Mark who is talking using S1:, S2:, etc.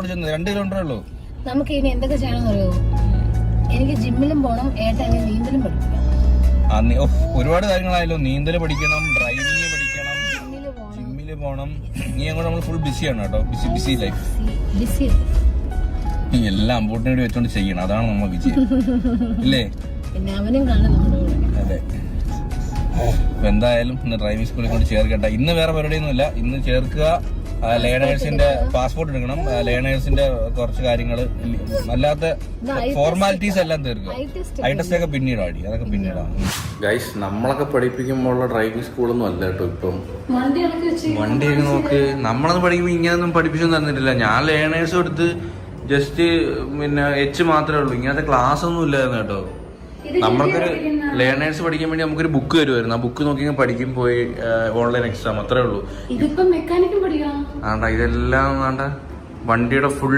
S1: 2 കിലോമീറ്ററേ ഉള്ളൂ.
S2: നമുക്ക് ഇനി എന്തൊക്കെ ചെയ്യണമെന്ന് അറിയോ? എനിക്ക് ജിമ്മിലും പോണം, ഏട്ടനെ നീന്തലും പഠിക്കണം.
S1: ഒരുപാട് കാര്യങ്ങളായല്ലോ. നീന്തല് പഠിക്കണം, ഡ്രൈവിംഗ് പഠിക്കണം, ജിമ്മില് പോണം. നീ അങ്ങോട്ട് നമ്മൾ ഫുൾ ബിസിയാണ് കേട്ടോ. BC life. എല്ലാം അമ്പൂട്ടിന് വേണ്ടി വെച്ചോണ്ട് ചെയ്യണം. അതാണ് നമ്മൾ വിജയം ഇല്ലേ?
S2: പിന്നെ അവനും കാണാൻ നമ്മുടെ കൂടെ.
S1: അതെ. അപ്പൊ എന്തായാലും ഇന്ന് ഡ്രൈവിംഗ് സ്കൂളിൽ കൊണ്ട് ചേർക്കട്ടെ. ഇന്ന് വേറെ പരിപാടിയൊന്നുമില്ല. ഇന്ന് ചേർക്കുക, ലേണേഴ്സിന്റെ പാസ്പോർട്ട് എടുക്കണം, ലേണേഴ്സിന്റെ കുറച്ച് കാര്യങ്ങൾ, അല്ലാത്ത ഫോർമാലിറ്റീസ് എല്ലാം തീർക്കുക. ഐ ടെസ്റ്റ് ഒക്കെ പിന്നീട് ആടി, അതൊക്കെ പിന്നീടാണ്. ഗൈസ്, നമ്മളൊക്കെ പഠിപ്പിക്കുമ്പോഴുള്ള ഡ്രൈവിംഗ് സ്കൂളൊന്നും അല്ല കേട്ടോ ഇപ്പം. വണ്ടിയൊക്കെ നോക്ക്. നമ്മളൊന്നും പഠിക്കുമ്പോൾ ഇങ്ങനെയൊന്നും പഠിപ്പിച്ചൊന്നും തന്നിട്ടില്ല. ഞാൻ ലേണേഴ്സും എടുത്ത് ജസ്റ്റ് പിന്നെ എച്ച് മാത്രമേ ഉള്ളൂ. ഇങ്ങനത്തെ ക്ലാസ് ഒന്നും ഇല്ലായിരുന്നു കേട്ടോ. നമ്മൾക്കൊരു ലേണേഴ്സ് പഠിക്കാൻ വേണ്ടി നമുക്കൊരു ബുക്ക് തരുമായിരുന്നു. ആ ബുക്ക് നോക്കി പഠിക്കും, പോയി ഓൺലൈൻ എക്സാം, അത്രേ ഉള്ളൂ.
S2: ഇതിപ്പം മെക്കാനിക്കും പഠിക്കണം.
S1: ഇതെല്ലാം വണ്ടിയുടെ ഫുൾ